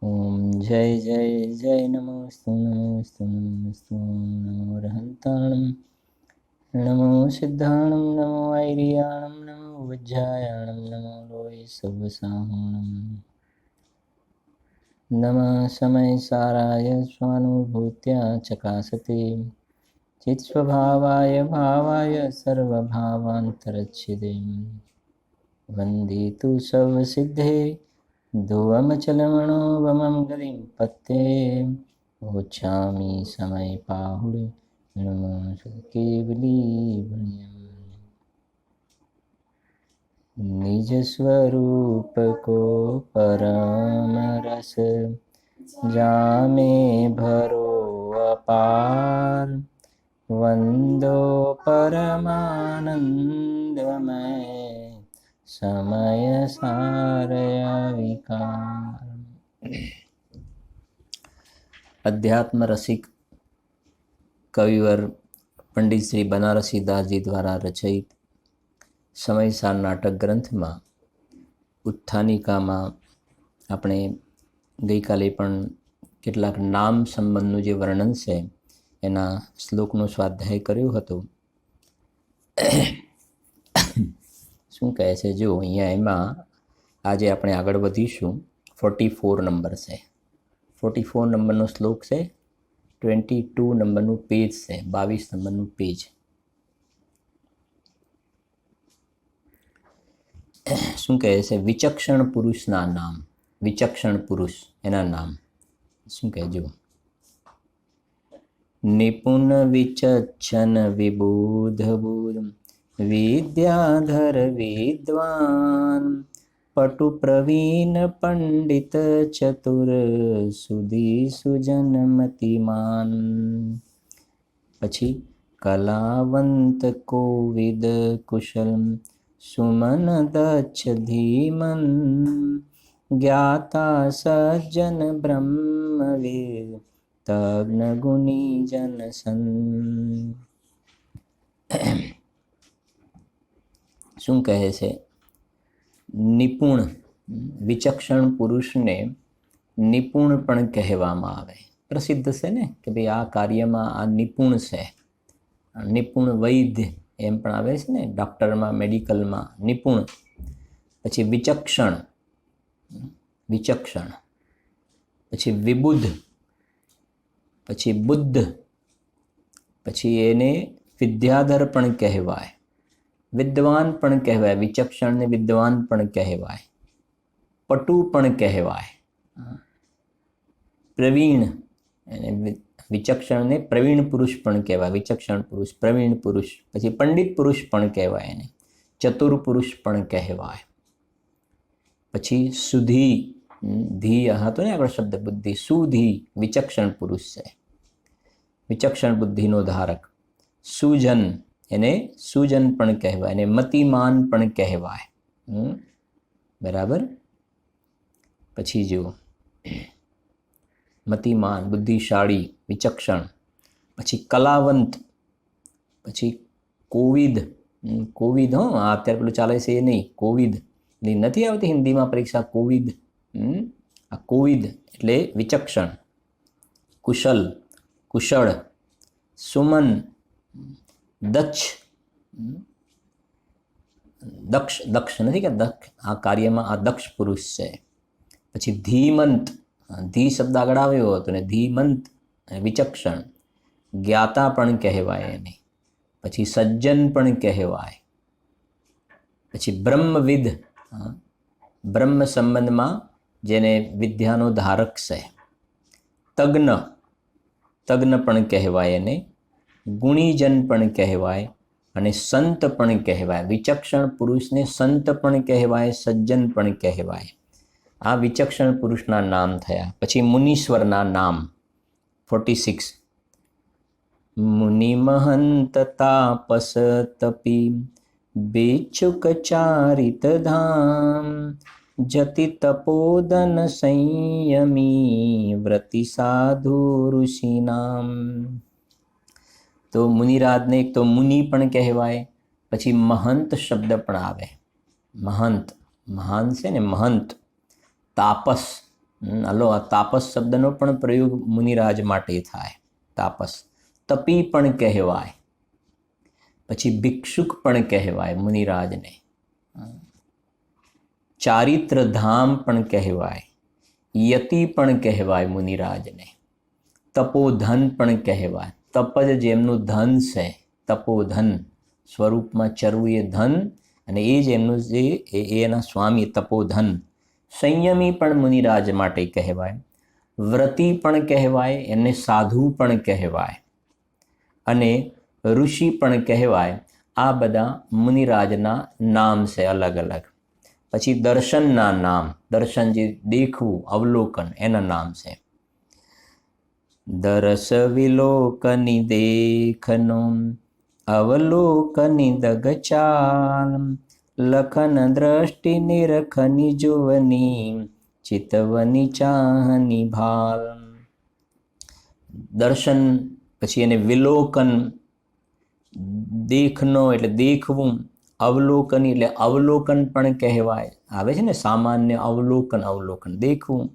ओम जय जय जय नमोस्तु नमोस्तु नमोस्तु नमो रहंताणं नमो सिद्धाणं नमो ऐरियाणं नमो वज्रायाणं नमो लोये सव्वसाहूणं नमः समय साराय स्वानुभूत्या चकासते चित्स्वभावाय भावाय सर्वभावान्तरच्छिदे वन्दे तु सर्वसिद्धे ध्रुवमचलमणोवमं गतिं पत्ते गच्छामि समयपाहुडे नमः केवलीवण्यम् निजस्वरूप को परम रस जामे भरो अपार वंदो परमानंदमय समय सारया विकार। अध्यात्म रसिक कविवर पंडित श्री बनारसी दास जी द्वारा रचित समयसार नाटक ग्रंथ में उत्थानिका में આપણે ગઈકાલે પણ કેટલાક નામ સંબંધનું જે વર્ણન છે એના શ્લોકનો સ્વાધ્યાય કર્યો હતો। શું કહે છે જો અહીંયા એમાં આજે આપણે આગળ વધીશું। 44 નંબર છે, 44 નંબરનો શ્લોક છે, 22 નંબરનું પેજ છે, 22 નંબરનું પેજ। શું કહે છે વિચક્ષણ પુરુષના નામ, વિચક્ષણ પુરુષ એના નામ શું કહે જો નિપુણ વિચક્ષણ વિબુધ બુધ વિદ્યાધર વિદ્વાન પટુ પ્રવીણ પંડિત ચતુર સુધી સુજન મતિમાન। પછી કલાવંત કોવિદ કુશલ सुमन दक्ष धीमन ज्ञाता सज्जन ब्रह्मवीर तग्न गुणी जन सन। શું કહે છે નિપુણ વિચક્ષણ પુરુષને નિપુણ પણ કહેવામાં આવે। પ્રસિદ્ધ છે ને કે ભાઈ આ કાર્યમાં આ નિપુણ છે, નિપુણ વૈદ્ય એમ પણ આવે છે ને ડૉક્ટરમાં, મેડિકલમાં નિપુણ। પછી વિચક્ષણ, વિચક્ષણ, પછી વિબુદ્ધ, પછી બુદ્ધ, પછી એને વિદ્યાધર પણ કહેવાય, વિદ્વાન પણ કહેવાય, વિચક્ષણને વિદ્વાન પણ કહેવાય, પટુ પણ કહેવાય, પ્રવીણ એને વિચક્ષણને પ્રવીણ પુરુષ પણ કહેવાય, વિચક્ષણ પુરુષ, પ્રવીણ પુરુષ, પછી પંડિત પુરુષ પણ કહેવાય એને, ચતુર પુરુષ પણ કહેવાય। પછી સુધી, ધી હતો ને આગળ શબ્દ બુદ્ધિ, સુધી વિચક્ષણ પુરુષ છે, વિચક્ષણ બુદ્ધિનો ધારક। સુજન એને સુજન પણ કહેવાય, એને મતિમાન પણ કહેવાય, બરાબર। પછી જુઓ મતિમાન, બુદ્ધિશાળી, વિચક્ષણ, પછી કલાવંત, પછી કોવિદ, કોવિદ હો આ અત્યારે પેલું ચાલે છે એ નહીં, કોવિદ નથી આવતી હિન્દીમાં પરીક્ષા કોવિદ, આ કોવિદ એટલે વિચક્ષણ, કુશલ, કુશળ, સુમન, દક્ષ, દક્ષ, દક્ષ નથી કે દક્ષ આ કાર્યમાં આ દક્ષ પુરુષ છે। પછી ધીમંત, ધી શબ્દ આગળ આવ્યો હતો ને, ધીમંત વિચક્ષણ, જ્ઞાતા પણ કહેવાય એને, પછી સજ્જન પણ કહેવાય, પછી બ્રહ્મવિદ, બ્રહ્મ સંબંધમાં જેને વિદ્યાનો ધારક છે, તજ્ઞ, તજ્ઞ પણ કહેવાય એને, ગુણીજન પણ કહેવાય અને સંત પણ કહેવાય। વિચક્ષણ પુરુષને સંત પણ કહેવાય, સજ્જન પણ કહેવાય। આ વિચક્ષણ પુરુષના નામ થયા। પછી મુનીશ્વરના નામ 46 મુનિ મહંત તાપસ તપી ભિક્ષુક ચારિત ધામ જતિ તપોદન સંયમી વ્રતિ સાધુ ઋષિ નામ। તો મુનિરાજને એક તો મુનિ પણ કહેવાય, પછી મહંત શબ્દ પણ આવે, મહંત, મહાન છે ને મહંત, તાપસ, હલો, આ તાપસ શબ્દનો પણ પ્રયોગ મુનિરાજ માટે થાય. તાપસ તપી પણ કહેવાય, પછી ભિક્ષુક પણ કહેવાય મુનિરાજને, ચારિત્ર ધામ પણ કહેવાય, યતિ પણ કહેવાય મુનિરાજને, તપોધન પણ કહેવાય. તપ જ જેમનું ધન છે, તપોધન સ્વરૂપમાં ચરવું એ ધન, અને એ જ એમનું જે એના સ્વામી તપોધન. સંયમી પણ મુનિરાજ માટે કહેવાય, વ્રતી પણ કહેવાય, એમને સાધુ પણ કહેવાય, અને ઋષિ પણ કહેવાય. આ બધા મુનિરાજના નામ છે અલગ અલગ. પછી દર્શનના નામ, દર્શન જે દેખવું, અવલોકન, એના નામ છે. દરસ વિલોકની દેખનો, અવલોકની દગચાલ, લખન દ્રષ્ટિ નિરખની જોવની, ચિતવની ચાહની ભાલ. દર્શન, પછી એને વિલોકન, દેખનો એટલે દેખવું, અવલોકન એટલે અવલોકન પણ કહેવાય. આવે છે ને સામાન્ય અવલોકન, અવલોકન દેખવું.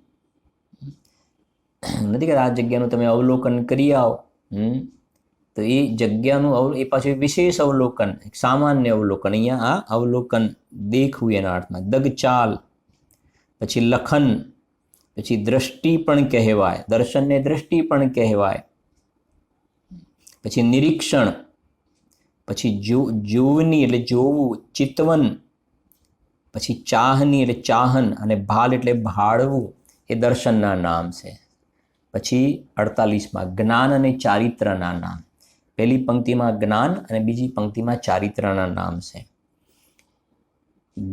નથી કે આ જગ્યાનું તમે અવલોકન કરી આવો, તો એ જગ્યાનું એ પાછું વિશેષ અવલોકન, સામાન્ય અવલોકન. અહીંયા આ અવલોકન દેખવું એના અર્થમાં. દગચાલ, પછી લખન, પછી દ્રષ્ટિ પણ કહેવાય, દર્શનને દ્રષ્ટિ પણ કહેવાય. પછી નિરીક્ષણ, પછી જોવની એટલે જોવું, ચિતવન, પછી ચાહની એટલે ચાહન, અને ભાલ એટલે ભાળવું, એ દર્શનના નામ છે. પછી 48માં જ્ઞાન અને ચારિત્રના નામ. પહેલી પંક્તિમાં જ્ઞાન અને બીજી પંક્તિમાં ચારિત્રના નામ છે.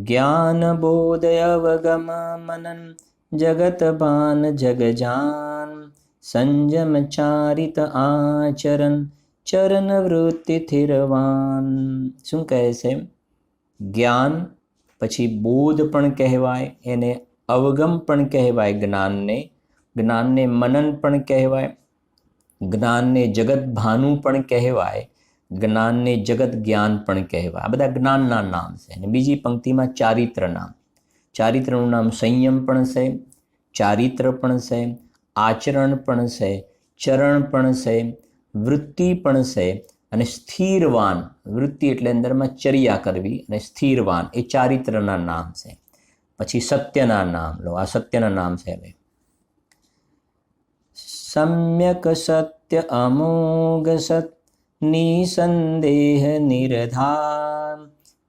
જ્ઞાન બોધ અવગમ મનન, જગત ભાન જગજાન, સંજમ ચારિત આચરણ, ચરણ વૃત્તિ થિરવાન. શું કહે છે? જ્ઞાન, પછી બોધ પણ કહેવાય, એને અવગમ પણ કહેવાય જ્ઞાનને, જ્ઞાનને મનન પણ કહેવાય, જ્ઞાનને જગત ભાનુ પણ કહેવાય, જ્ઞાનને જગત જ્ઞાન પણ કહેવાય. આ બધા જ્ઞાનના નામ છે. અને બીજી પંક્તિમાં ચારિત્ર નામ. ચારિત્રનું નામ સંયમ પણ છે, ચારિત્ર પણ છે, આચરણ પણ છે, ચરણ પણ છે, વૃત્તિ પણ છે, અને સ્થિરવાન. વૃત્તિ એટલે અંદરમાં ચર્યા કરવી, અને સ્થિરવાન એ ચારિત્રના નામ છે. પછી સત્યના નામ લો. આ સત્યના નામ છે. હવે સમ્યક સત્ય અમોઘ સત, નિસંદેહ નિર્ધાર,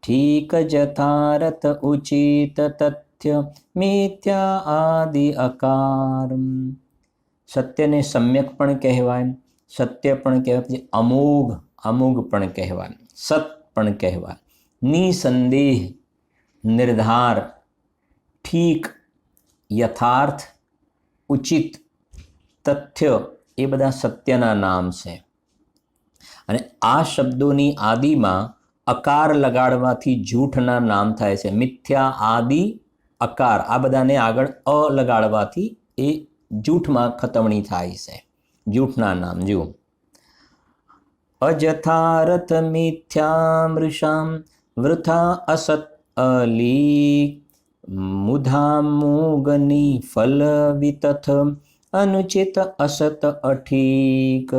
ઠીક જથારથ ઉચિત તથ્ય, મિથ્યા આદિ અકાર. સત્યને સમ્યક પણ કહેવાય, સત્ય પણ કહેવાય, પછી અમોઘ, અમોઘ પણ કહેવાય, સત પણ કહેવાય, નિસંદેહ નિર્ધાર, ઠીક, યથાર્થ, ઉચિત, તથ્ય, એ બધા સત્યના નામ છે. અને આ શબ્દોની આદિમાં અકાર લગાડવાથી જૂઠના નામ થાય છે. મિથ્યા, આદિ, અકાર, આ બધાને આગળ અ લગાડવાથી એ જૂઠમાં ખતમણી થાય છે. જૂઠના નામ જુઓ. અજથારથ મિથ્યામૃષામ, વૃથા અસત અલીક, મુધા મોગની ફલ વિતથ, અનુચિત અસત અઠીક.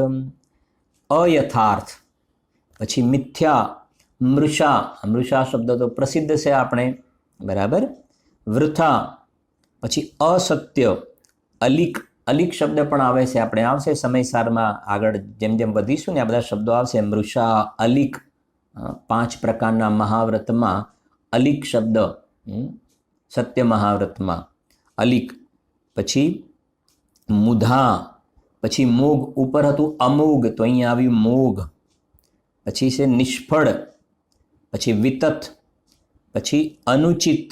અયથાર્થ, પછી મિથ્યા, મૃષા, મૃષા શબ્દ તો પ્રસિદ્ધ છે આપણે, બરાબર. વૃથા, પછી અસત્ય, અલિક, અલિક શબ્દ પણ આવે છે. આપણે આવશે સમયસારમાં આગળ જેમ જેમ વધીશું ને આ બધા શબ્દો આવશે. મૃષા, અલિક, 5 પ્રકારના મહાવ્રતમાં અલિક શબ્દ, સત્ય મહાવ્રતમાં અલિક. પછી મુધા, પછી મોગ, ઉપર હતું અમોઘ તો અહીંયા આવ્યું મોઘ. પછી છે નિષ્ફળ, પછી વિતથ, પછી અનુચિત,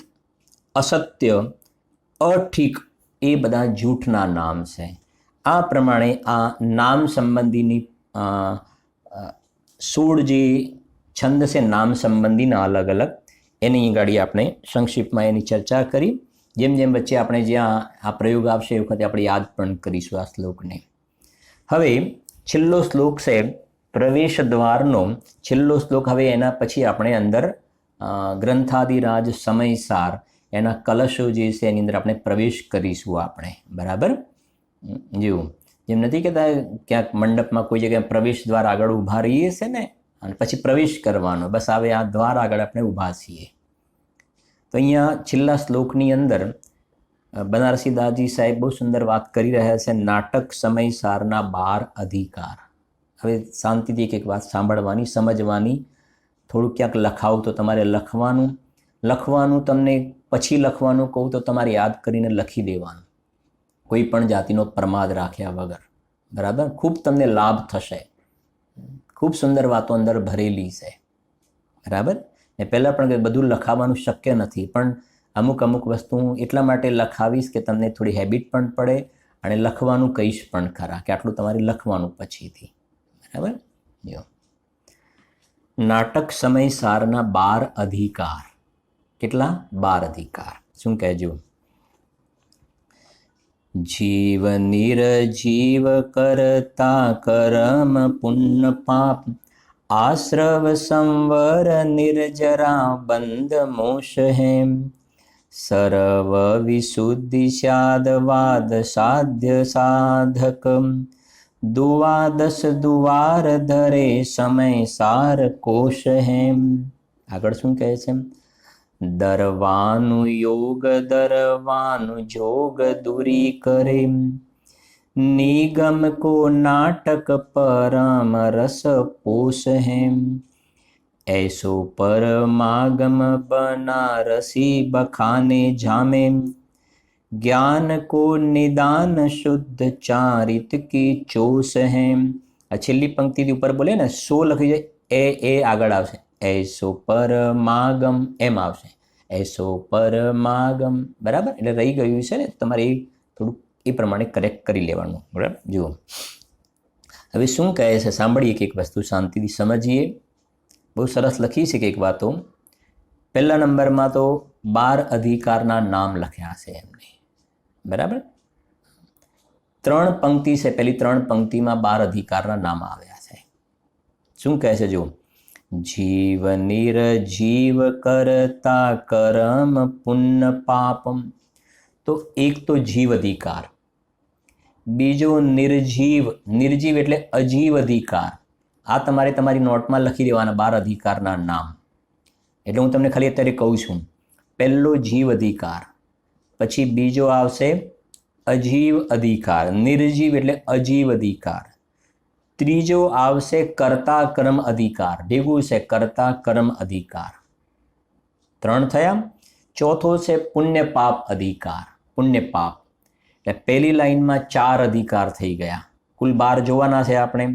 અસત્ય, અઠીક, એ બધા જૂઠના નામ છે. આ પ્રમાણે આ નામ સંબંધીની 16 જે છંદ છે નામ સંબંધીના અલગ અલગ, એની ગાડી આપણે સંક્ષિપ્તમાં એની ચર્ચા કરી. જેમ જેમ વચ્ચે આપણે જ્યાં આ પ્રયોગ આવશે એ વખતે આપણે યાદ પણ કરીશું આ શ્લોકને. હવે છેલ્લો શ્લોક છે પ્રવેશ દ્વારનો છેલ્લો શ્લોક. હવે એના પછી આપણે અંદર ગ્રંથાદિરાજ સમયસાર એના કલશો જે છે એની અંદર આપણે પ્રવેશ કરીશું આપણે, બરાબર. જેવું જેમ નથી કહેતા ક્યાંક મંડપમાં કોઈ જગ્યાએ પ્રવેશ દ્વાર આગળ ઊભા રહીએ છે ને, અને પછી પ્રવેશ કરવાનો, બસ હવે આ દ્વાર આગળ આપણે ઊભા છીએ. તો અહીંયા છેલ્લા શ્લોકની અંદર બનારસી દાસજી સાહેબ બહુ સુંદર વાત કરી રહ્યા છે, નાટક સમય સારના 12 અધિકાર. હવે શાંતિથી એક વાત સાંભળવાની, સમજવાની. થોડું ક્યાંક લખાવું તો તમારે લખવાનું તમને પછી લખવાનું કહું તો તમારે યાદ કરીને લખી દેવાનું, કોઈ પણ જાતિનો પ્રમાદ રાખ્યા વગર, બરાબર. ખૂબ તમને લાભ થશે, ખૂબ સુંદર વાતો અંદર ભરેલી છે, બરાબર. ને પહેલાં પણ બધું લખાવવાનું શક્ય નથી, પણ અમુક વસ્તુ હું એટલા માટે લખાવીશ કે તમને થોડી હેબિટ પણ પડે, અને લખવાનું કહીશ પણ ખરા કે આટલું તમારે લખવાનું પછીથી, બરાબર. જો નાટક સમય સારના 12 અધિકાર. કેટલા? 12 અધિકાર. શું કહેજો? જીવ નિર્જીવ કરતા કરમ પુણ્ય પાપ, આશ્રવ સંવર નિર્જરા બંધ મોશ હેમ, સર્વ વિશુદ્ધિ શાદવાદ સાધ્ય સાધક, દ્વાદશ દ્વાર ધરે સમય સાર કોશ હેમ. આગળ શું કહે છે? દરવાનું યોગ દરવાનું જોગ દૂરી કરે, નિગમ કો નાટક પરમ રસ પોષ હેમ, ऐसो परमागम बनारसी बखाने जामे, ज्ञान को निदान शुद्ध चारित की चोस है. આ છેલ્લી પંક્તિથી ઉપર બોલે ને, સો લખી જાય, એ આગળ આવશે, ऐसो परमागम એમ આવશે, ऐसो परमागम, બરાબર. એટલે રહી ગયું છે ને, તમારે એ થોડુંક એ પ્રમાણે કરેક્ટ કરી લેવાનું, બરાબર. જુઓ હવે શું કહે છે, સાંભળીએ એક વસ્તુ, શાંતિથી સમજીએ. બહુ સરસ લખી છે કંઈક વાતો. પહેલા નંબરમાં તો 12 અધિકારના નામ લખ્યા છે એમને, બરાબર. 3 પંક્તિ છે, પહેલી 3 પંક્તિમાં 12 અધિકારના નામ આવ્યા છે. શું કહે છે? જો જીવ નિર્જીવ કરતા કરમ પુણ્ય પાપમ. તો એક તો જીવ અધિકાર, બીજો નિર્જીવ. નિર્જીવ એટલે અજીવ અધિકાર. આ તમારે તમારી નોટમાં લખી દેવાના 12 અધિકારના નામ. એટલે હું તમને ખાલી અત્યારે કહું છું. પહેલો જીવ અધિકાર, પછી બીજો આવશે અજીવ અધિકાર. નિર્જીવ એટલે અજીવ અધિકાર. ત્રીજો આવશે કર્તા કર્મ અધિકાર, ભેગું છે કર્તા કર્મ અધિકાર. 3 થયા. ચોથો છે પુણ્ય પાપ અધિકાર, પુણ્ય પાપ. એટલે પહેલી લાઈનમાં 4 અધિકાર થઈ ગયા. કુલ 12 જોવાના છે આપણે.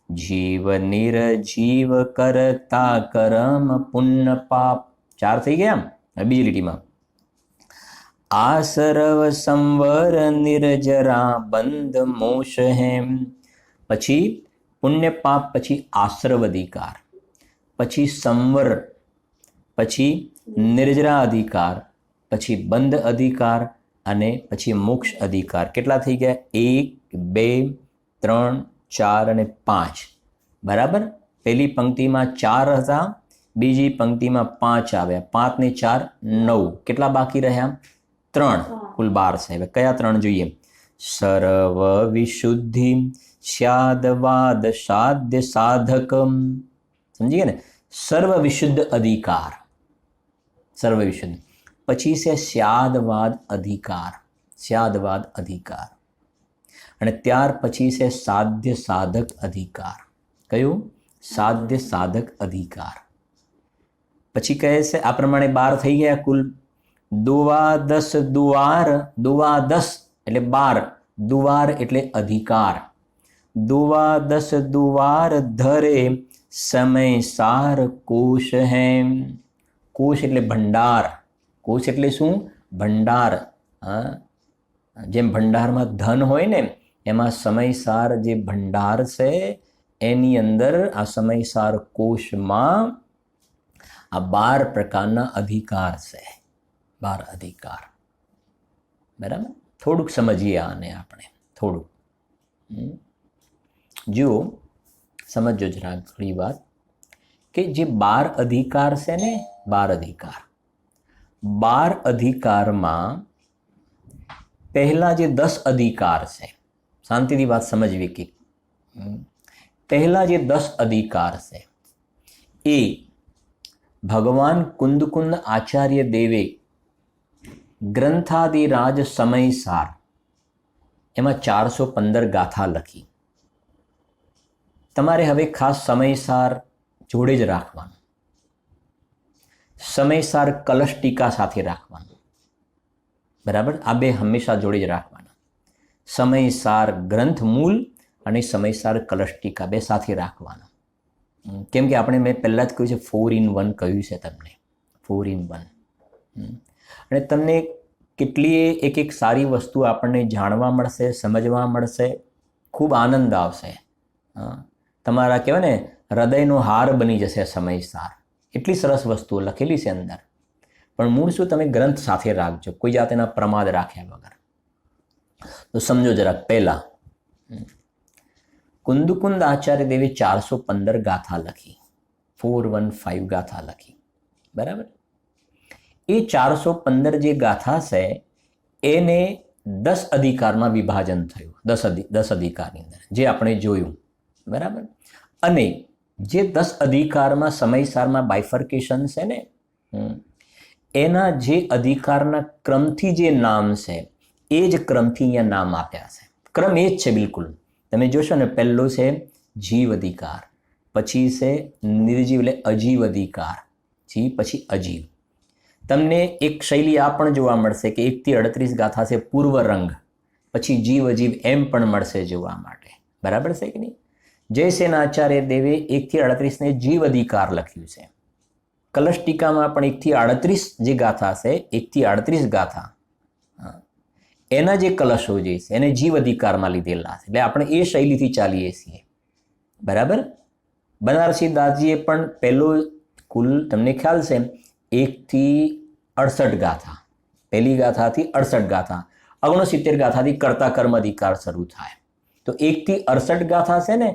જીવ નિર્જીવ કરતા કરમ પુણ્ય પાપ, 4 થઈ ગયા. બીજી લીટીમાં આસરવ સંવર નિર્જરા બંધ મોશ હેમ. પછી પુણ્ય પાપ, પછી આશ્રવ અધિકાર, પછી સંવર, પછી નિર્જરા અધિકાર, પછી બંધ અધિકાર, અને પછી મોક્ષ અધિકાર. કેટલા થઈ ગયા? 1 2 3 4 અને 5, બરાબર. પહેલી પંક્તિમાં 4 હતા, બીજી પંક્તિમાં 5 આવ્યા. 5 ને 4 9. કેટલા બાકી રહ્યા? 3. કુલ 12 છે. હવે કયા 3 જોઈએ? સર્વ વિશુદ્ધિ સ્યાદવાદ સાધ્ય સાધકમ. સમજી ગયા ને? સર્વ વિશુદ્ધ અધિકાર, સર્વ વિશુદ્ધ. પછી છે સ્યાદવાદ અધિકાર, સ્યાદવાદ અધિકાર. અને ત્યાર પછી છે સાધ્ય સાધક અધિકાર. કયું? સાધ્ય સાધક અધિકાર. પછી કહે છે આ પ્રમાણે 12 થઈ ગયા કુલ. દ્વાદશ દ્વાર, દ્વાદશ એટલે 12, દ્વાર એટલે અધિકાર. દ્વાદશ દ્વાર ધરે સમય સાર કોશ હેમ. કોશ એટલે ભંડાર. કોશ એટલે શું? ભંડાર. હા, જેમ ભંડારમાં ધન હોય ને, એમાં સમયસાર જે ભંડાર છે એની અંદર આ સમયસાર કોશમાં આ 12 પ્રકારના અધિકાર છે. 12 અધિકાર, બરાબર. થોડુંક સમજીએ આને આપણે, થોડુંક. જુઓ, સમજો જરા થોડી વાત કે જે 12 અધિકાર છે ને, 12 અધિકાર, 12 અધિકારમાં પહેલા જે 10 અધિકાર છે, શાંતિથી વાત સમજવી કે પહેલા જે 10 અધિકાર છે એ ભગવાન કુંદકુંદ આચાર્ય દેવે ગ્રંથાદિરાજ સમયસાર એમાં 415 ગાથા લખી. તમારે હવે ખાસ સમયસાર જોડે જ રાખવાનું, સમયસાર કલશ ટીકા સાથે રાખવાનું, બરાબર? આ બે હંમેશા જોડે જ રાખવાના. સમયસાર ગ્રંથ મૂળ અને સમયસાર કલશ ટીકા બે સાથે રાખવાના. કેમ કે આપણે મેં પહેલાં જ કહ્યું છે 4 in 1 કહ્યું છે તમને, 4 in 1. અને તમને કેટલીય એક એક સારી વસ્તુ આપણને જાણવા મળશે, સમજવા મળશે, ખૂબ આનંદ આવશે. તમારા કહેવાય ને હૃદયનો હાર બની જશે સમયસાર. એટલી સરસ વસ્તુઓ લખેલી છે અંદર. પણ મૂળ શું, તમે ગ્રંથ સાથે રાખજો, કોઈ જાતના પ્રમાદ રાખ્યા વગર. તો સમજો જરાક. પહેલા કુંદકુંદ આચાર્ય દેવે 415 ગાથા લખી, 415 ગાથા લખી, બરાબર? એ 415 જે ગાથા છે એને 10 અધિકારમાં વિભાજન થયું, 10 અધિકારની અંદર, જે આપણે જોયું, બરાબર? અને જે 10 અધિકારમાં સમયસારમાં બાયફર્કેશન છે ને, એના જે અધિકારના ક્રમથી જે નામ છે એ જ ક્રમથી અહીંયા નામ આપ્યા છે. ક્રમ એ જ છે બિલકુલ. તમે જોશો ને, પહેલો છે જીવ અધિકાર, પછી છે નિર્જીવ એટલે અજીવ અધિકાર, જીવ પછી અજીવ. તમને એક શૈલી આ પણ જોવા મળશે કે 1 થી 38 ગાથા છે પૂર્વ રંગ, પછી જીવ અજીવ એમ પણ મળશે જોવા માટે, બરાબર છે કે નહીં? જયસેન આચાર્ય દેવે 1 થી 38 ને જીવ અધિકાર લખ્યું છે. કલશ ટીકામાં પણ 1 થી 38 જે ગાથા છે, 1 થી 38 ગાથા, એના જે કલશો જે છે એને જીવ અધિકારમાં લીધેલા છે. એટલે આપણે એ શૈલીથી ચાલીએ છીએ, બરાબર? બનારસી દાસજીએ પણ પહેલો કુલ તમને ખ્યાલ છે 1 થી 68 ગાથા, પહેલી ગાથાથી 68 ગાથા, 69 ગાથાથી કર્તા કર્મ અધિકાર શરૂ થાય. તો 1 થી 68 ગાથા છે ને,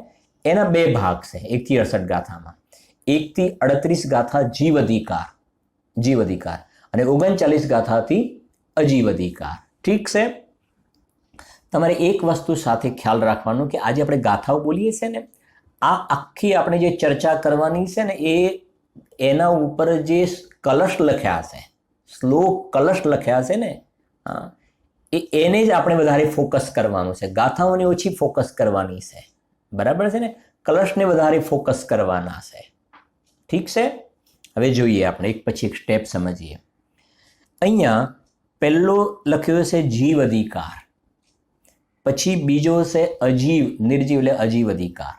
એના બે ભાગ છે. 1 થી 68 ગાથામાં 1 થી 38 ગાથા જીવ અધિકાર, જીવ અધિકાર, અને 39 ગાથાથી અજીવ અધિકાર. ઠીક છે? તમારે એક વસ્તુ સાથે ખ્યાલ રાખવાનું કે આજે આપણે ગાથાઓ બોલીએ છીએ ને, આ આખી આપણે જે ચર્ચા કરવાની છે ને, એના ઉપર જે કલશ લખ્યા છે, શ્લોક કલશ લખ્યા છે ને, એને જ આપણે વધારે ફોકસ કરવાનું છે. ગાથાઓને ઓછી ફોકસ કરવાની છે, બરાબર છે ને? કલશને વધારે ફોકસ કરવાના છે. ઠીક છે? હવે જોઈએ આપણે એક પછી એક સ્ટેપ સમજીએ. અહીંયા પહેલો લખ્યો છે જીવ અધિકાર, પછી બીજો છે અજીવ, નિર્જીવ એટલે અજીવ અધિકાર,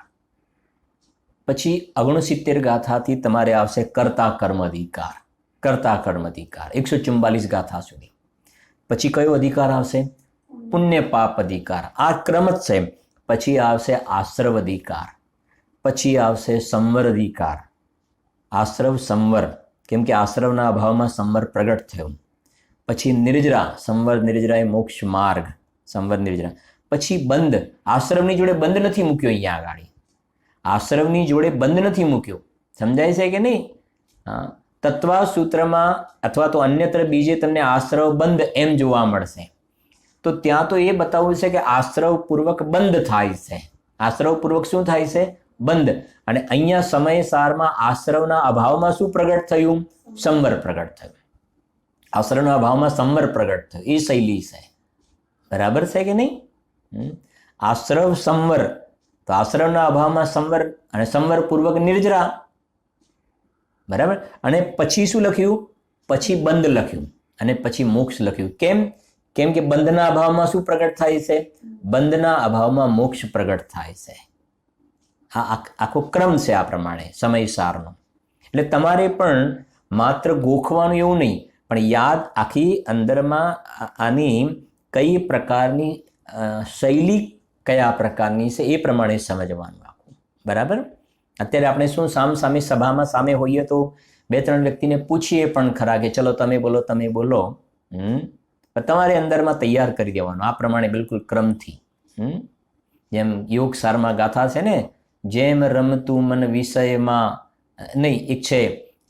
પછી 69 ગાથાથી તમારે આવશે કર્તા કર્મ અધિકાર, કર્તા કર્મ અધિકાર 144 ગાથા સુધી. પછી કયો અધિકાર આવશે? પુણ્ય પાપ અધિકાર. આ ક્રમ જ છે. પછી આવશે આશ્રવ અધિકાર, પછી આવશે સંવર અધિકાર, આશ્રવ સંવર, કેમ કે આશ્રવના અભાવમાં સંવર પ્રગટ થયો. પછી નિર્જરા, સંવર નિર્જરા એ મોક્ષ માર્ગ, સંવર નિર્જરા. પછી બંધ, આશ્રમની જોડે બંધ નથી મૂક્યો અહીંયા આગળ, આશ્રમની જોડે બંધ નથી મૂક્યો. સમજાય છે કે નહીં? હા, તત્વા સૂત્રમાં અથવા તો અન્યત્ર બીજે તમને આશ્રવ બંધ એમ જોવા મળશે. તો ત્યાં તો એ બતાવવું છે કે આશ્રવપૂર્વક બંધ થાય છે. આશ્રવપૂર્વક શું થાય છે? બંધ. અને અહીંયા સમયસારમાં આશ્રવના અભાવમાં શું પ્રગટ થયું? સંવર પ્રગટ થયું. આશ્રવના અભાવમાં સંવર પ્રગટ થયું. એ શૈલી છે, બરાબર છે કે નહીં? આશ્રવ સંવર, તો આશ્રવના અભાવમાં સંવર અને સંવર પૂર્વક નિર્જરા, બરાબર. અને પછી શું લખ્યું? પછી બંધ લખ્યું અને પછી મોક્ષ લખ્યું. કેમ કે બંધના અભાવમાં શું પ્રગટ થાય છે? બંધના અભાવમાં મોક્ષ પ્રગટ થાય છે. આ આખો ક્રમ છે આ પ્રમાણે સમયસારનો. એટલે તમારે પણ માત્ર ગોખવાનું એવું નહીં, પણ યાદ આખી અંદરમાં આની કઈ પ્રકારની શૈલી કયા પ્રકારની છે એ પ્રમાણે સમજવાનું આખું, બરાબર. અત્યારે આપણે શું સામે સભામાં સામે હોઈએ તો 2-3 વ્યક્તિને પૂછીએ પણ ખરા કે ચલો તમે બોલો, પણ તમારે અંદરમાં તૈયાર કરી દેવાનું આ પ્રમાણે બિલકુલ ક્રમથી. જેમ યોગ સારમાં ગાથા છે ને, જેમ રમતું મન વિષયમાં નહીં, એક છે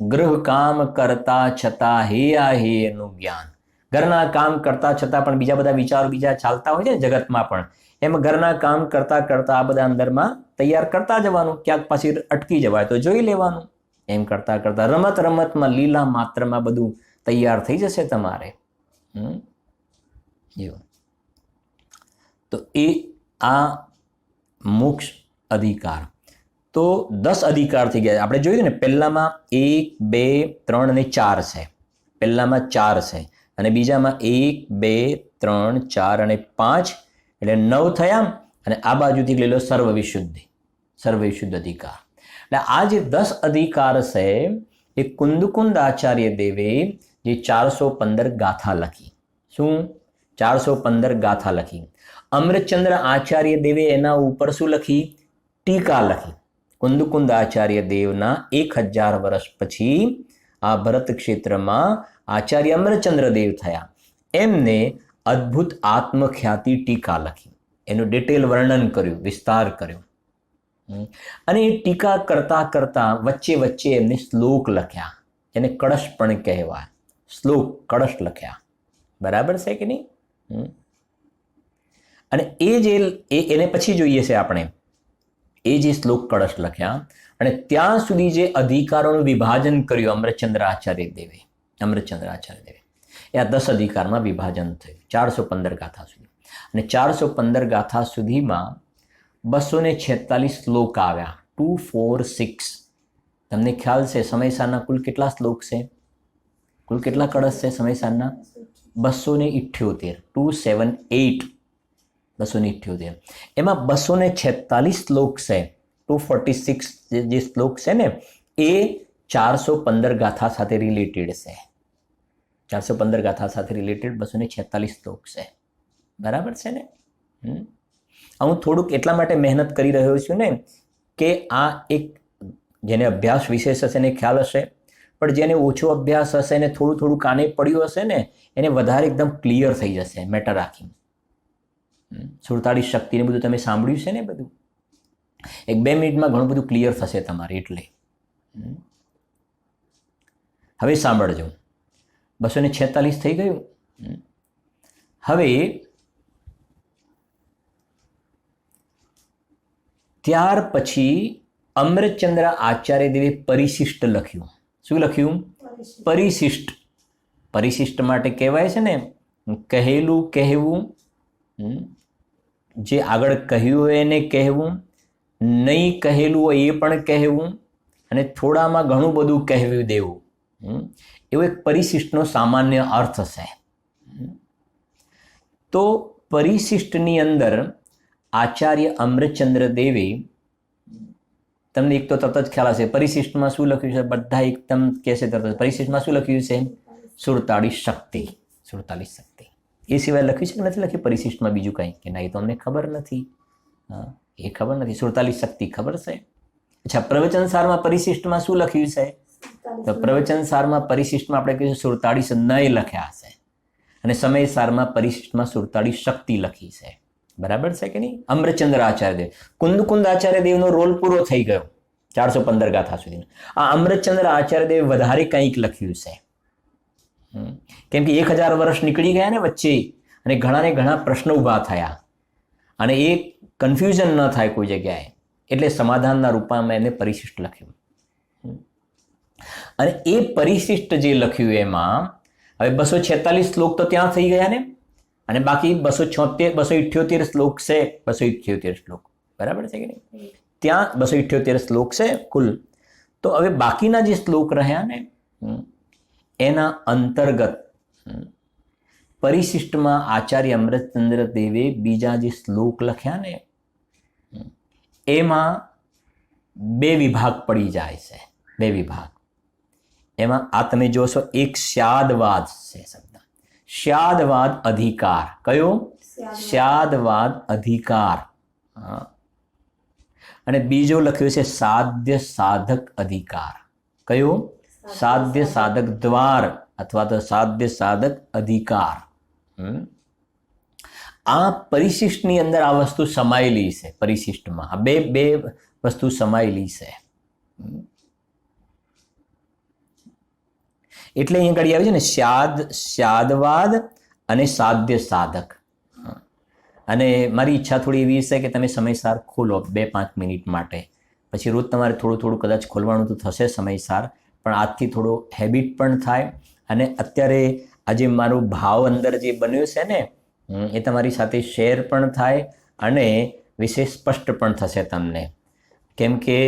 ગૃહ કામ કરતા છતાં હેયા હેયનું જ્ઞાન. ઘરના કામ કરતા છતાં પણ બીજા બધા વિચારો બીજા ચાલતા હોય છે ને જગતમાં પણ, એમ ઘરના કામ કરતા કરતા આ બધા અંદરમાં તૈયાર કરતા જવાનું, ક્યાંક પછી અટકી જવાય તો જોઈ લેવાનું. એમ કરતા કરતા રમત રમતમાં લીલા માત્રમાં બધું તૈયાર થઈ જશે તમારે. એવું તો એ આ મોક્ષ અધિકાર. તો 10 અધિકાર થઈ ગયા. આપણે જોયું ને પહેલામાં 1, 2, 3 અને 4 છે. પહેલામાં 4 છે અને બીજામાં 1, 2, 3, 4 અને 5 એટલે 9 થયા. અને આ બાજુથી લઈ લો સર્વવિશુદ્ધિ, સર્વવિશુદ્ધ અધિકાર. એટલે આ જે 10 અધિકાર છે એ કુંદકુંદ આચાર્ય દેવે જે 415 ગાથા લખી. શું? 415 ગાથા લખી. અમૃતચંદ્ર આચાર્ય દેવે એના ઉપર શું લખી? ટીકા લખી. કુંદકુંદ આચાર્ય દેવના 1000 વર્ષ પછી આ ભરત ક્ષેત્રમાં આચાર્ય અમરચંદ્ર દેવ થયા. એમને અદ્ભુત આત્મખ્યાતિ ટીકા લખી. એનું ડિટેલ વર્ણન કર્યું, વિસ્તાર કર્યો. અને એ ટીકા કરતા કરતા વચ્ચે વચ્ચે એમને શ્લોક લખ્યા, એને કળશ પણ કહેવાય. શ્લોક કળશ લખ્યા. બરાબર છે કે નહીં? અને એ જે એને પછી જોઈએ છે આપણે, એ જે શ્લોક કળશ લખ્યા અને ત્યાં સુધી જે અધિકારોનું વિભાજન કર્યું અમૃતચંદ્ર આચાર્ય દેવે, અમૃતચંદ્ર આચાર્ય દેવે, એ આ 10 અધિકારમાં વિભાજન થયું 415 ગાથા સુધી. અને 415 ગાથા સુધીમાં 246 શ્લોક આવ્યા. 246. તમને ખ્યાલ છે સમયસારના કુલ કેટલા શ્લોક છે? કુલ કેટલા કળશ છે સમયસારના? 278. 278. 278. એમાં 246 શ્લોક છે. 246 જે શ્લોક છે ને એ 415 ગાથા સાથે રિલેટેડ છે. 415 ગાથા સાથે રિલેટેડ 246 શ્લોક છે. બરાબર છે ને? હું થોડુંક એટલા માટે મહેનત કરી રહ્યો છું ને કે આ એક જેને અભ્યાસ વિશેષ હશે એને ખ્યાલ હશે, પણ જેને ઓછો અભ્યાસ હશે ને થોડું થોડું કાને પડ્યું હશે ને એને વધારે એકદમ ક્લિયર થઈ જશે મેટર આખી. સુડતાળીસ શક્તિને બધું તમે સાંભળ્યું છે ને બધું, 1-2 મિનિટમાં ઘણું બધું ક્લિયર થશે તમારે. એટલે હવે સાંભળજો. 246 થઈ ગયું. હવે ત્યાર પછી અમૃતચંદ્ર આચાર્ય દેવે પરિશિષ્ટ લખ્યું. શું લખ્યું? પરિશિષ્ટ. પરિશિષ્ટ માટે કહેવાય છે ને કહેલું કહેવું, જે આગળ કહ્યું હોય એને કહેવું, નહીં કહેલું હોય એ પણ કહેવું, અને થોડામાં ઘણું બધું કહેવું દેવું. એવો એક પરિશિષ્ટનો સામાન્ય અર્થ છે. તો પરિશિષ્ટની અંદર આચાર્ય અમૃતચંદ્ર દેવે, તમને એક તો તરત જ ખ્યાલ હશે પરિશિષ્ટમાં શું લખ્યું છે, બધા એકદમ કહેશે તરત. પરિશિષ્ટમાં શું લખ્યું છે? 47 શક્તિ. 47 શક્તિ. એ સિવાય લખ્યું છે કે નથી લખ્યું પરિશિષ્ટમાં બીજું કંઈ? કે ના, એ તો અમને ખબર નથી. એ ખબર નથી. 47 શક્તિ ખબર છે. અચ્છા, પ્રવચન સારમાં પરિશિષ્ટમાં શું લખ્યું છે? તો પ્રવચન સારમાં પરિશિષ્ટમાં આપણે કહીશું 47 નય લખ્યા છે, અને સમય સારમાં પરિશિષ્ટમાં 47 શક્તિ લખી છે. બરાબર છે કે નહીં? અમૃતચંદ્ર આચાર્ય દેવ, કુંદકુંદ આચાર્ય દેવનો રોલ પૂરો થઈ ગયો 415 ગાથા સુધી. આ અમૃતચંદ્ર આચાર્ય દેવ વધારે કંઈક લખ્યું છે, કેમ કે 1000 વર્ષ નીકળી ગયા ને વચ્ચે, અને ઘણાને ઘણા પ્રશ્નો ઊભા થયા, અને એ કન્ફ્યુઝન ન થાય કોઈ જગ્યાએ, એટલે સમાધાનના રૂપમાં એને પરિશિષ્ટ લખ્યું. અને એ પરિશિષ્ટ જે લખ્યું એમાં હવે 246 શ્લોક તો ત્યાં થઈ ગયા ને, અને બાકી 278 શ્લોક છે. 278 શ્લોક. બરાબર છે કે નહીં? ત્યાં 278 શ્લોક છે કુલ. તો હવે બાકીના જે શ્લોક રહ્યા ને એના અંતર્ગત પરિશિષ્ટમાં આચાર્ય અમૃતચંદ્ર દેવે બીજા જે શ્લોક લખ્યા ને એમાં 2 વિભાગ પડી જાય છે. 2 વિભાગ. એમાં આ તમે જોશો, એક સ્યાદવાદ છે શબ્દ, સ્યાદવાદ અધિકાર. કયો? સ્યાદવાદ અધિકાર. અને બીજો લખ્યો છે સાધ્ય સાધક અધિકાર. કયો? સાધ્ય સાધક દ્વાર અથવા તો સાધ્ય સાધક અધિકાર. આ પરિશિષ્ટની અંદર આ વસ્તુ સમાયેલી છે. પરિશિષ્ટમાં આ બે વસ્તુ સમાયેલી છે. એટલે અહીંયા ઘડી આવે છે ને સ્યાદવાદ અને સાધ્ય સાધક. અને મારી ઈચ્છા થોડી એવી છે કે તમે સમયસર ખોલો 2-5 મિનિટ માટે. પછી રોજ તમારે થોડું થોડું કદાચ ખોલવાનું તો થશે સમયસર, પણ આજથી થોડો હેબિટ પણ થાય. અને અત્યારે આજે મારો ભાવ અંદર જે બન્યો છે ને એ તમારી સાથે શેર પણ થાય અને વિશેષ સ્પષ્ટ પણ થશે તમને. કેમ કે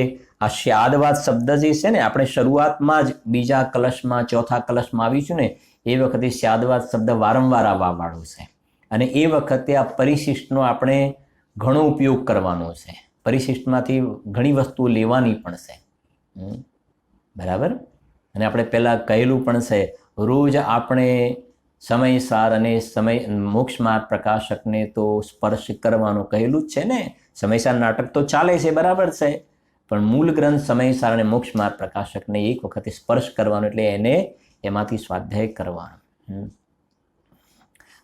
આ સ્યાદવાદ શબ્દ જે છે ને, આપણે શરૂઆતમાં જ બીજા કલશમાં ચોથા કલશમાં આવીશું ને એ વખતે સ્યાદવાદ શબ્દ વારંવાર આવવાવાળો છે. અને એ વખતે આ પરિશિષ્ટનો આપણે ઘણો ઉપયોગ કરવાનો છે. પરિશિષ્ટમાંથી ઘણી વસ્તુઓ લેવાની પણ છે. બરાબર. અને આપણે પહેલાં કહેલું પણ છે, રોજ આપણે સમયસાર અને મોક્ષ માર્ગ પ્રકાશકને તો સ્પર્શ કરવાનો કહેલું જ છે ને. સમયસાર નાટક તો ચાલે છે, બરાબર છે, પણ મૂળ ગ્રંથ સમયસાર અને મોક્ષ માર્ગ પ્રકાશકને એક વખતે સ્પર્શ કરવાનો, એટલે એને એમાંથી સ્વાધ્યાય કરવાનો.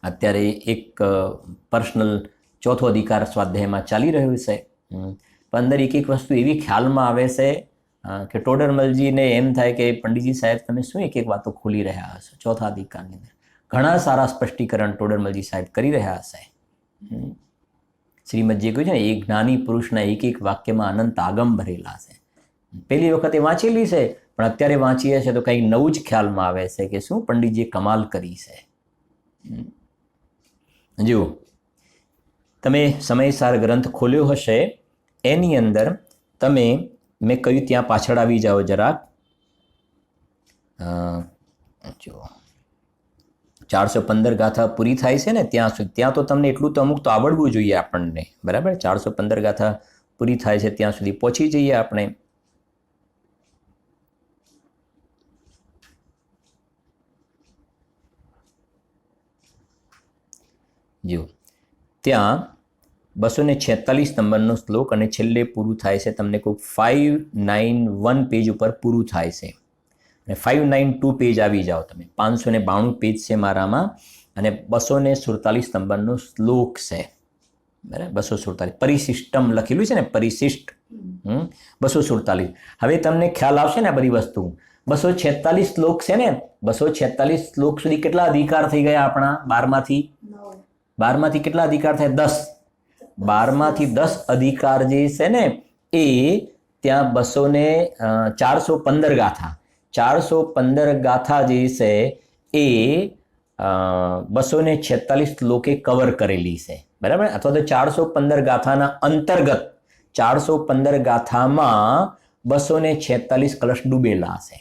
અત્યારે એક પર્સનલ ચોથો અધિકાર સ્વાધ્યાયમાં ચાલી રહ્યું છે. પણ અંદર એક વસ્તુ એવી ખ્યાલમાં આવે છે કે ટોડરમલજીને એમ થાય કે પંડિતજી સાહેબ તમે શું એક વાતો ખોલી રહ્યા હશો ચોથા અધિકારની અંદર. ઘણા સારા સ્પષ્ટીકરણ ટોડરમલજી સાહેબ કરી રહ્યા હશે. શ્રીમદ જે કહ્યું છે ને, એ જ્ઞાની પુરુષના એક વાક્યમાં અનંત આગમ ભરેલા છે. પહેલી વખતે વાંચેલી છે, પણ અત્યારે વાંચીએ છીએ તો કંઈક નવું જ ખ્યાલમાં આવે છે કે શું પંડિતજીએ કમાલ કરી છે. જુઓ, તમે સમયસાર ગ્રંથ ખોલ્યો હશે, એની અંદર તમે મેં કહ્યું ત્યાં પાછળ આવી જાઓ જરાક. જુઓ, 415 ગાથા પૂરી થાય છે ને ત્યાં તો તમને એટલું તો અમુક તો આવડવું જોઈએ આપણને. બરાબર. 415 ગાથા પૂરી થાય છે ત્યાં સુધી પહોંચી જઈએ આપણે. જો ત્યાં 246 નંબરનો શ્લોક અને છેલ્લે પૂરું થાય છે. તમને કોઈ 591 પેજ ઉપર પૂરું થાય છે. અને 592 પેજ આવી જાઓ તમે. 592 પેજ છે મારામાં અને 247 નંબરનો શ્લોક છે. બરાબર. 247 પરિશિષ્ટમ લખેલું છે ને, પરિશિષ્ટ. 247. હવે તમને ખ્યાલ આવશે ને આ બધી વસ્તુ. 246 શ્લોક છે ને, 246 શ્લોક સુધી કેટલા અધિકાર થઈ ગયા આપણા? 12માંથી કેટલા અધિકાર થાય? 10. 12માંથી 10 અધિકાર જે છે ને એ ત્યાં 415 ગાથા 415 ગાથા જે છે એ 246 શ્લોકે કવર કરેલી છે. બરાબર. અથવા તો 415 ગાથાના અંતર્ગત 415 ગાથામાં 246 કલશ ડૂબેલા છે.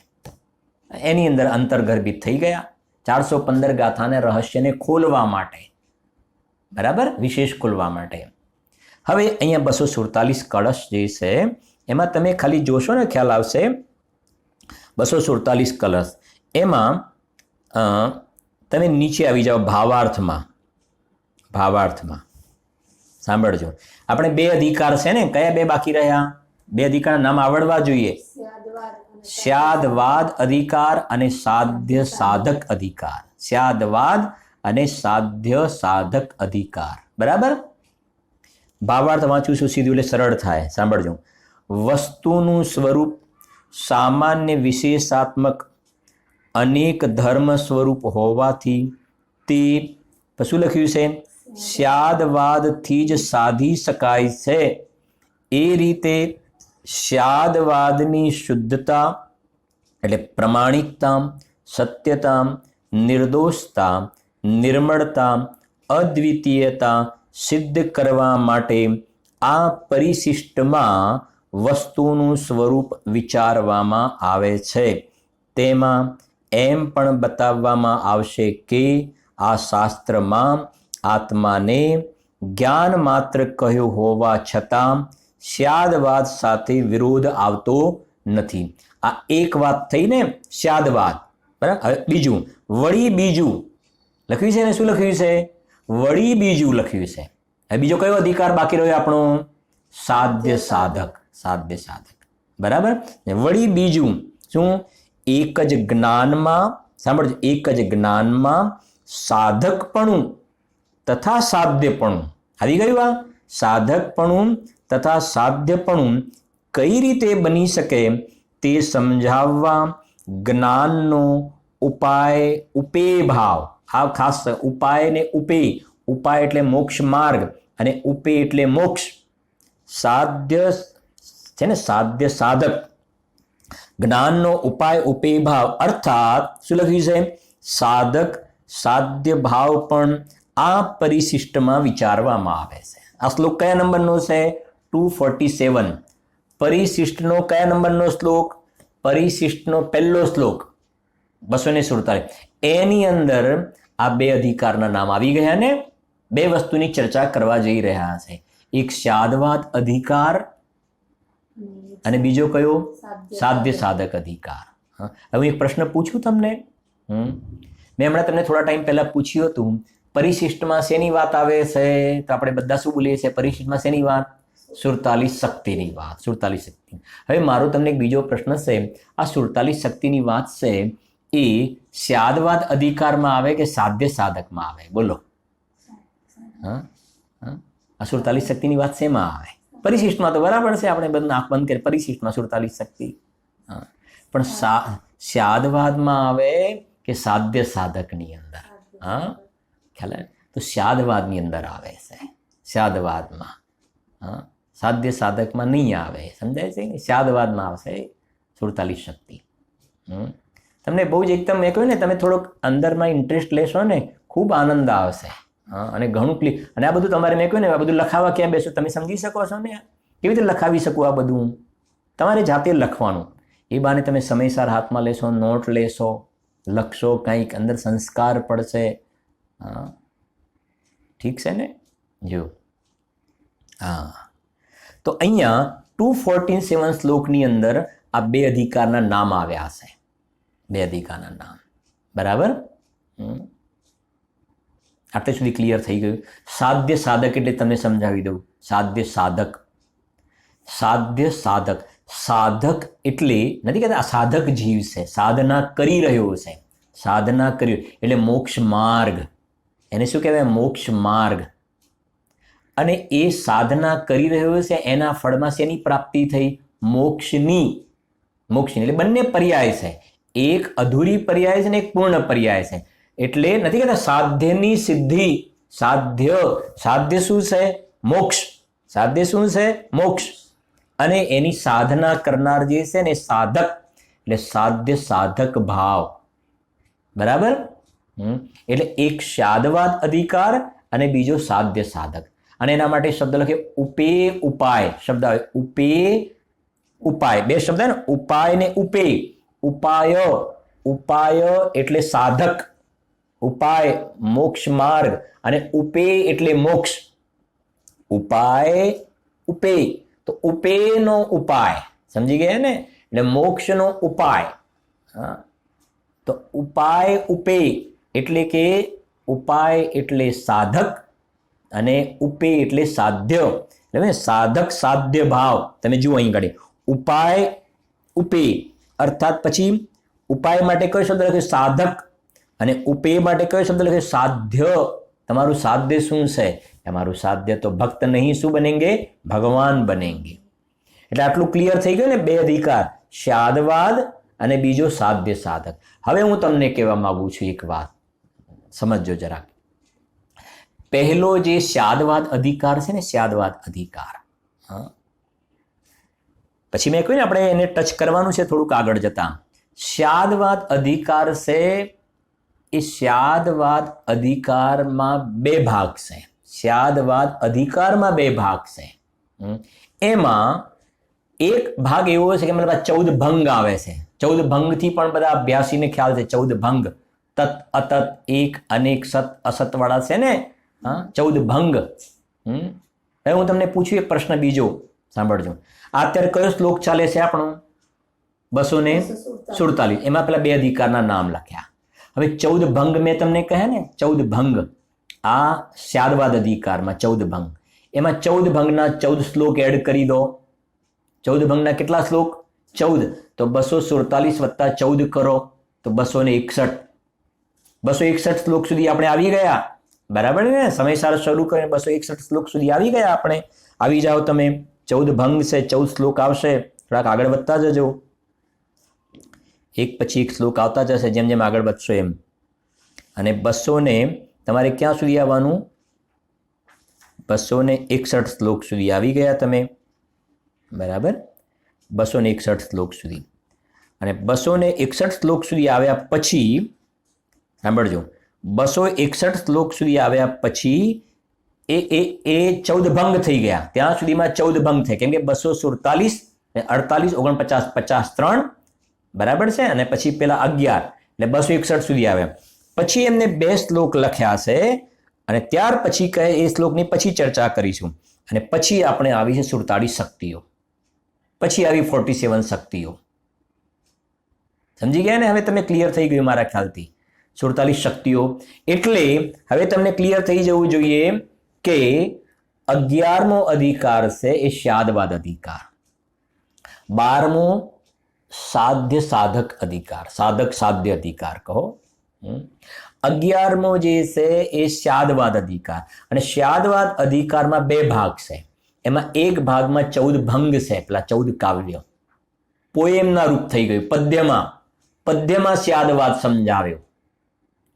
એની અંદર અંતર્ગર્ભિત થઈ ગયા 415 ગાથાને રહસ્યને ખોલવા માટે. બરાબર. વિશેષ ખોલવા માટે. હવે અહીંયા 247 કળશ જે છે એમાં તમે ખાલી જોશો ને ખ્યાલ આવશે. 247 કલશ એમાં તમે નીચે આવી જાઓ ભાવાર્થમાં. સાંભળજો, આપણે 2 અધિકાર છે ને, કયા 2 બાકી રહ્યા? 2 અધિકારના નામ આવડવા જોઈએ. સ્યાદવાદ અધિકાર અને સાધ્ય સાધક અધિકાર. સ્યાદવાદ અને સાધ્ય સાધક અધિકાર. બરાબર. ભાવાર્થ વાંચું છું સીધું એટલે સરળ થાય. સાંભળજો. વસ્તુનું સ્વરૂપ સામાન્ય વિશેષાત્મક અનેક ધર્મ સ્વરૂપ હોવાથી તે શું લખ્યું છે? સ્યાદવાદથી જ સાધી શકાય છે. એ રીતે સ્યાદવાદની શુદ્ધતા એટલે પ્રમાણિકતા, સત્યતા, નિર્દોષતા, નિર્મળતા, અદ્વિતીયતા સિદ્ધ કરવા માટે આ પરિશિષ્ટમાં વસ્તુનું સ્વરૂપ વિચારવામાં આવે છે. તેમાં એમ પણ બતાવવામાં આવશે કે આ શાસ્ત્રમાં આત્માને જ્ઞાન માત્ર કહ્યું હોવા છતાં સ્યાદવાદ સાથે વિરોધ આવતો નથી. આ એક વાત થઈ ને સ્યાદવાદ. બરાબર. હવે બીજું, વળી બીજું લખ્યું છે ને. શું લખ્યું છે? વળી બીજું લખ્યું છે. હવે બીજો કયો અધિકાર બાકી રહ્યો આપણો? સાધ્ય સાધક. સાધ્ય સાધક. બરાબર. વળી બીજું શું? એક જ જ્ઞાનમાં, સાંભળજો, એક જ જ્ઞાનમાં સાધકપણું તથા સાધ્યપણું આવી ગયું. આ સાધકપણું તથા સાધ્યપણું કઈ રીતે બની શકે તે સમજાવવા જ્ઞાનનો ઉપાય ઉપે ભાવ, આ ખાસ ઉપાય ને ઉપે, ઉપાય એટલે મોક્ષ માર્ગ અને ઉપે એટલે મોક્ષ. સાધ્ય છે ને, સાધ્ય સાધક, જ્ઞાનનો ઉપાય ઉપે ભાવ, અર્થાત શું લખ્યું છે? સાધક સાધ્ય ભાવ પણ આ પરિશિષ્ટમાં વિચારવામાં આવે છે. આ શ્લોક કયા નંબરનો છે? 247. પરિશિષ્ટનો કયા નંબરનો શ્લોક? પરિશિષ્ટનો પહેલો શ્લોક 247. એની અંદર આ બે અધિકારના નામ આવી ગયા ને. બે વસ્તુની ચર્ચા કરવા જઈ રહ્યા છે. એક શાદવાદ અધિકાર અને બીજો કયો? સાધ્ય સાધક અધિકાર. હવે એક પ્રશ્ન પૂછું તમને. મેં હમણાં તમને થોડા ટાઈમ પહેલા પૂછ્યું હતું, પરિશિષ્ટમાં શેની વાત આવે છે? તો આપણે બધા શું બોલીએ છીએ? પરિશિષ્ટમાં શેની વાત? સુરતાલી શક્તિની વાત. સુરતાલી શક્તિ. હવે મારો તમને એક બીજો પ્રશ્ન છે, આ સુરતાલી શક્તિની વાત છે એ શાદવાદ અધિકારમાં આવે કે સાધ્ય સાધકમાં આવે? બોલો. આ સુરતાલી શક્તિની વાત શેમાં આવે? પરિશિષ્ટમાં તો બરાબર છે, આપણે બધું આંખ બંધ કરી પરિશિષ્ટમાં સુરતાલી શક્તિ. પણ શાદવાદમાં આવે કે સાધ્ય સાધકની અંદર? ખ્યાલ આવે? તો શાદવાદની અંદર આવે છે. શાદવાદમાં. સાધ્ય સાધકમાં નહીં આવે. સમજાય છે કે શાદવાદમાં આવશે સુરતાલી શક્તિ. તમને બહુ જ એકદમ મેં કહ્યું ને, તમે થોડોક અંદરમાં ઇન્ટરેસ્ટ લેશો ને, ખૂબ આનંદ આવશે. અને ઘણું અને આ બધું તમારે મેં કહ્યું ને, આ બધું લખાવા ક્યાં બેસો? તમે સમજી શકો છો ને? કેવી રીતે લખાવી શકું આ બધું? તમારે જાતે લખવાનું. એ બાને તમે સમયસર હાથમાં લેશો, નોટ લેશો, લખશો, કંઈક અંદર સંસ્કાર પડશે. ઠીક છે ને? જો તો અહીંયા 247 શ્લોકની અંદર આ બે અધિકારના નામ આવ્યા છે. બે અધિકારના નામ. બરાબર? આટલે સુધી ક્લિયર થઈ ગયું. સાધ્ય સાધક એટલે તમને સમજાવી દઉં. સાધ્ય સાધક. સાધ્ય સાધક. સાધક એટલે નથી કહેતા આ સાધક જીવ છે, સાધના કરી રહ્યો છે. સાધના કર્યું એટલે મોક્ષ માર્ગ. એને શું કહેવાય? મોક્ષ માર્ગ. અને એ સાધના કરી રહ્યો છે, એના ફળમાં શેની પ્રાપ્તિ થઈ? મોક્ષની. મોક્ષની એટલે બંને પર્યાય છે. એક અધૂરી પર્યાય છે ને એક પૂર્ણ પર્યાય છે. એટલે નથી કહેતા સાધ્યની સિદ્ધિ. સાધ્ય. સાધ્ય શું છે? મોક્ષ. સાધ્ય શું છે? મોક્ષ. અને એની સાધના કરનાર જે છે ને સાધક, એટલે સાધ્ય સાધક ભાવ. બરાબર? એટલે એક શાદવાદ અધિકાર અને બીજો સાધ્ય સાધક. અને એના માટે શબ્દ લખે ઉપે ઉપાય. શબ્દ આવે ઉપે ઉપાય. બે શબ્દ ને, ઉપાય ને ઉપે. ઉપાય. ઉપાય એટલે સાધક. ઉપાય મોક્ષ માર્ગ અને ઉપે એટલે મોક્ષ. ઉપાય ઉપે. તો ઉપેનો ઉપાય. સમજી ગયા ને? એટલે મોક્ષનો ઉપાય. તો ઉપાય ઉપે એટલે કે ઉપાય એટલે સાધક અને ઉપે એટલે સાધ્ય. એટલે સાધક સાધ્ય ભાવ. તમે જુઓ અહીં ઘડી ઉપાય ઉપે, અર્થાત પછી ઉપાય માટે કયો શબ્દ લખે? સાધક. અને ઉપે માટે કયો શબ્દ લખે? સાધ્ય. તમારું સાધ્ય શું છે? તમારું સાધ્ય તો ભક્ત નહીં શું બનેંગે? ભગવાન બનેંગે. એટલે આટલું ક્લિયર થઈ ગયું ને? બે અધિકાર, શાદવાદ અને બીજો સાધ્ય સાધક. હવે હું તમને કહેવા માંગુ છું એક વાત, સમજજો જરા. પહેલો જે શાદવાદ અધિકાર છે ને, શાદવાદ અધિકાર, પછી મેં કહ્યું ને આપણે એને ટચ કરવાનું છે થોડુંક આગળ જતા. શાદવાદ અધિકાર છે એ શાદવાદ અધિકારમાં બે ભાગ છે. શાદવાદ અધિકારમાં બે ભાગ છે. એમાં એક ભાગ એવો છે કે મતલબ 14 ભંગ આવે છે. 14 ભંગથી પણ બધા અભ્યાસીને ખ્યાલ છે. 14 ભંગ, તત અતત, એક, અનેક, સત અસત વાળા છે ને. 14 ભંગ. હવે હું તમને પૂછ્યું એક પ્રશ્ન બીજો, સાંભળજો. અત્યારે કયો શ્લોક ચાલે છે આપણો? 247. એમાં પેલા બે અધિકારના નામ લખ્યા. હવે 14 ભંગ મેં તમને કહે ને, 14 ભંગ આ શાદવાદ અધિકારમાં 14 ભંગ. એમાં 14 ભંગના 14 શ્લોક એડ કરી દો. 14 ભંગના કેટલા શ્લોક? 14. તો 247 વત્તા 14 કરો તો 261. 261 શ્લોક સુધી આપણે આવી ગયા. બરાબર ને? સમયસર શરૂ કરીને 261 શ્લોક સુધી આવી ગયા આપણે. આવી જાઓ તમે. 14 ભંગ છે, 14 શ્લોક આવશે. થોડાક આગળ વધતા જજો. એક પછી એક શ્લોક આવતા જશે જેમ જેમ આગળ વધશો એમ. અને 200 ને તમારે ક્યાં સુધી આવવાનું? 261 શ્લોક સુધી આવી ગયા તમે, બરાબર? 261 શ્લોક સુધી. અને 261 શ્લોક સુધી આવ્યા પછી સાંભળજો, 261 શ્લોક સુધી આવ્યા પછી એ 14 ભંગ થઈ ગયા. ત્યાં સુધીમાં 14 ભંગ થાય, કેમ કે 247 ને 48 49 50 3 બરાબર છે. અને પછી પેલા 11 એટલે 261 સુધી આવ્યા. પછી એમને 2 શ્લોક લખ્યા છે અને ત્યાર પછી કહે એ શ્લોકની પછી ચર્ચા કરીશું. અને પછી આપણે આવી છે 47 શક્તિઓ, પછી આવી 47 શક્તિઓ. સમજી ગયા ને? હવે તમે ક્લિયર થઈ ગયું મારા ખ્યાલથી 47 શક્તિઓ. એટલે હવે તમને ક્લિયર થઈ જવું જોઈએ કે 11મો અધિકાર છે એ સ્યાદવાદ અધિકાર, 12મો સાધ્ય સાધક અધિકાર, સાધક સાધ્ય અધિકાર કહો. 11મો જે છે એ સ્યાદવાદ અધિકાર. અને સ્યાદવાદ અધિકારમાં 2 ભાગ છે. એમાં એક ભાગમાં 14 ભંગ છે, પેલા 14 કાવ્ય પોએમના રૂપ થઈ ગયું, પદ્યમાં સ્યાદવાદ સમજાવ્યો,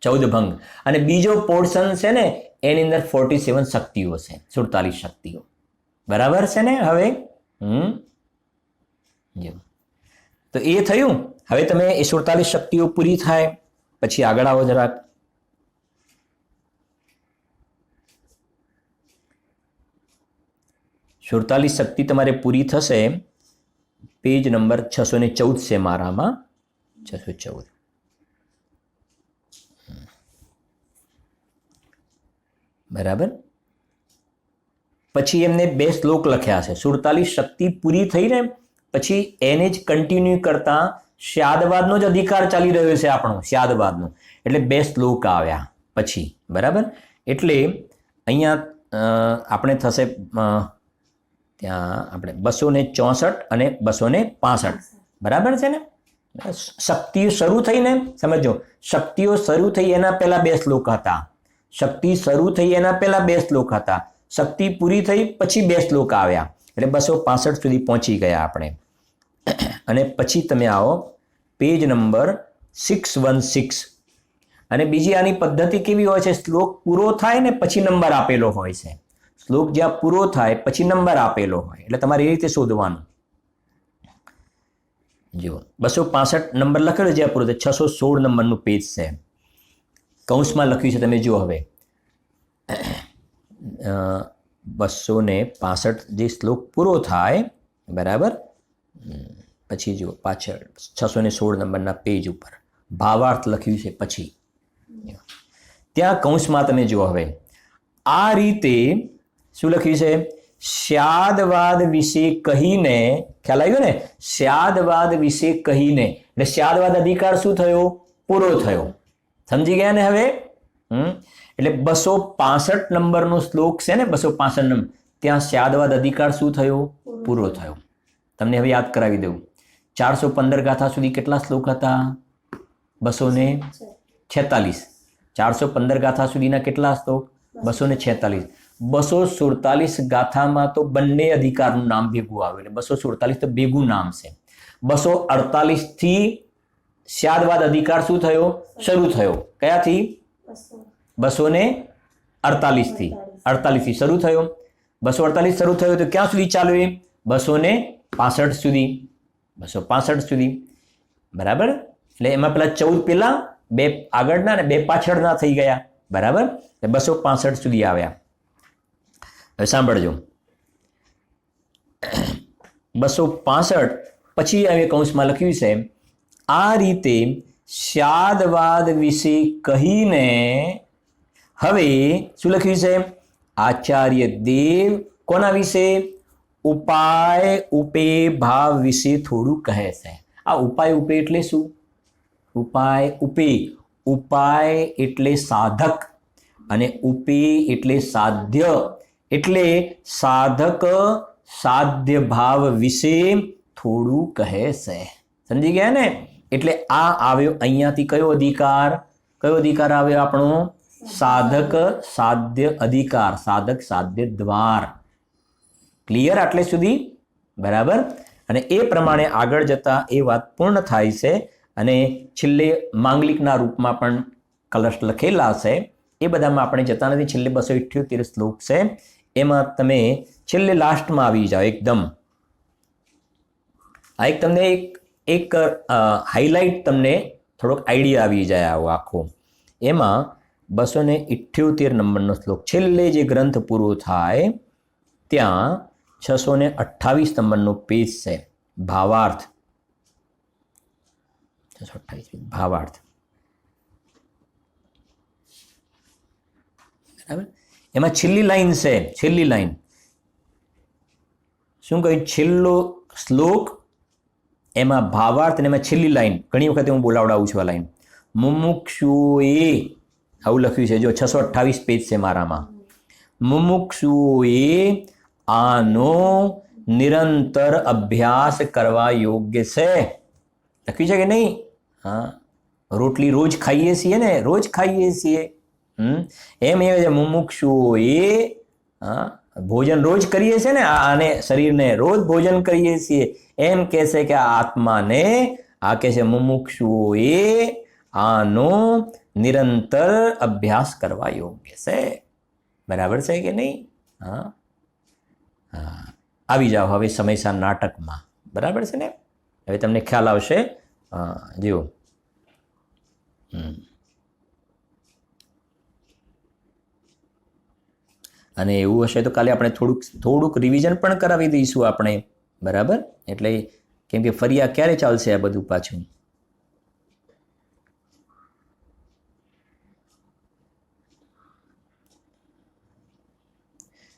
14 ભંગ. અને બીજો પોર્શન છે ને એની અંદર 47 શક્તિઓ છે, 47 શક્તિઓ. બરાબર છે ને? હવે તો એ થયું. હવે તમે એ 47 શક્તિઓ પૂરી થાય પછી આગળ આવો જરાક. સુડતાલીસ શક્તિ તમારે પૂરી થશે. પેજ નંબર 614 છે મારામાં, 614. બરાબર. પછી એમને 2 શ્લોક લખ્યા છે. 47 શક્તિ પૂરી થઈને પછી એને જ કન્ટિન્યુ કરતા સ્યાદવાદનો જ અધિકાર ચાલી રહ્યો છે આપણો, સ્યાદવાદનો. એટલે 2 શ્લોક આવ્યા પછી. બરાબર. એટલે અહીંયા આપણે થશે ત્યાં આપણે 264 અને 265. બરાબર છે ને? શક્તિ શરૂ થઈને સમજો, શક્તિઓ શરૂ થઈ એના પહેલા 2 શ્લોક હતા, શક્તિ શરૂ થઈ એના પહેલા 2 શ્લોક હતા, શક્તિ પૂરી થઈ પછી 2 શ્લોક આવ્યા, એટલે 265 સુધી પહોંચી ગયા આપણે. અને પછી તમે આવો પેજ નંબર 616. અને બીજી આની પદ્ધતિ કેવી હોય છે? શ્લોક પૂરો થાય ને પછી નંબર આપેલો હોય છે. શ્લોક જ્યાં પૂરો થાય પછી નંબર આપેલો હોય, એટલે તમારે એ રીતે શોધવાનું. જુઓ 265 નંબર લખેલો જ્યાં પૂરો થાય, 616 નંબરનું પેજ છે, કૌંસમાં લખ્યું છે, તમે જુઓ. હવે 265 જે શ્લોક પૂરો થાય, બરાબર, પછી જુઓ પાછળ 616 નંબરના પેજ ઉપર ભાવાર્થ લખ્યું છે. પછી ત્યાં કૌંસમાં તમે જુઓ. હવે આ રીતે શું લખ્યું છે? સ્યાદવાદ વિશે કહીને, ખ્યાલ આવ્યો ને? સ્યાદવાદ વિશે કહીને, એટલે સ્યાદવાદ અધિકાર શું થયો? પૂરો થયો. સમજી ગયા ને હવે? એટલે 265 નંબરનો શ્લોક છે ને, 265 નંબર, ત્યાં સ્યાદવાદ અધિકાર શું થયો? પૂરો થયો. તમને હવે યાદ કરાવી દઉં. 415 ગાથા સુધી કેટલા શ્લોક હતા? 246. 415 ગાથા સુધીના કેટલા શ્લોક? 246. 247 ગાથામાં તો બંને અધિકારનું નામ ભેગું આવ્યું, એટલે 247 તો ભેગું નામ છે. 248 થી સ્યાદવાદ અધિકાર શું થયો? શરૂ થયો. કયાથી? 248 થી. 48 થી શરૂ થયો. 248 શરૂ થયો તો ક્યાં સુધી ચાલ્યો? 265 સુધી. 265 સુધી. બરાબર. એટલે એમાં પેલા 14 પેલા, 2 આગળના ને 2 પાછળના થઈ ગયા. બરાબર. 265 સુધી આવ્યા. હવે સાંભળજો. 265 પછી હવે કૌંસમાં લખ્યું છે, આ રીતે સ્યાદવાદ વિશે કહીને. હવે શું લખ્યું છે? આચાર્ય દેવ કોના વિશે? ઉપાય ઉપે ભાવ વિશે થોડું કહે છે. આ ઉપાય ઉપે એટલે શું? ઉપાય ઉપે, ઉપાય એટલે સાધક અને ઉપે એટલે સાધ્ય, એટલે સાધક સાધ્ય ભાવ વિશે થોડું કહે છે. સમજી ગયા ને? એટલે આ આવ્યો અહીંયાથી કયો અધિકાર? કયો અધિકાર આવ્યો આપણો? સાધક સાધ્ય અધિકાર, સાધક સાધ્ય દ્વાર. ક્લિયર આટલે સુધી? બરાબર. અને એ પ્રમાણે આગળ જતા એ વાત પૂર્ણ થાય છે. અને છેલ્લે માંગલિકના રૂપમાં પણ કલશ લખેલા છે. એ બધામાં આપણે જતા નથી. છેલ્લે 278 શ્લોક છે, એમાં તમે છેલ્લે લાસ્ટમાં આવી જાઓ એકદમ. આ એક તમને એક હાઇલાઇટ તમને થોડોક આઈડિયા આવી જાય આવો આખો. એમાં 278 નંબરનો શ્લોક, છેલ્લે જે ગ્રંથ પૂરો થાય ત્યાં 628 નંબરનો પેજ છે, ભાવાર્થ. 628 ભાવાર્થ. બરાબર. એમાં છેલ્લી લાઈન છે, છેલ્લી લાઈન શું કહ્યું? છેલ્લો શ્લોક, એમાં ભાવાર્થ અને એમાં છેલ્લી લાઈન. ઘણી વખત હું બોલાવડાવું છું આ લાઈન. મુમુક્ષુએ, આવું લખ્યું છે. જો 628 પેજ છે મારામાં. મુમુક્ષુએ આનો નિરંતર અભ્યાસ કરવા યોગ્ય છે. લખ્યું છે કે નહીં? હા, રોટલી રોજ ખાઈએ છીએ ને, રોજ ખાઈએ છીએ. એમ એ મુમુક્ષુએ, હા, ભોજન રોજ કરીએ છીએ ને, આને શરીરને રોજ ભોજન કરીએ છીએ. એમ કહે છે કે આ આત્માને, આ કહે છે મુમુક્ષુએ આનો નિરંતર અભ્યાસ કરવા યોગ્ય છે. બરાબર છે કે નહીં? હા હા, આવી જાઓ હવે સમયસર નાટકમાં. બરાબર છે ને? હવે તમને ખ્યાલ આવશે. જુઓ, અને એવું હશે તો કાલે આપણે થોડુંક રિવિઝન પણ કરાવી દઈશું આપણે. બરાબર? એટલે કેમ કે ફરી આ ક્યારે ચાલશે આ બધું પાછું?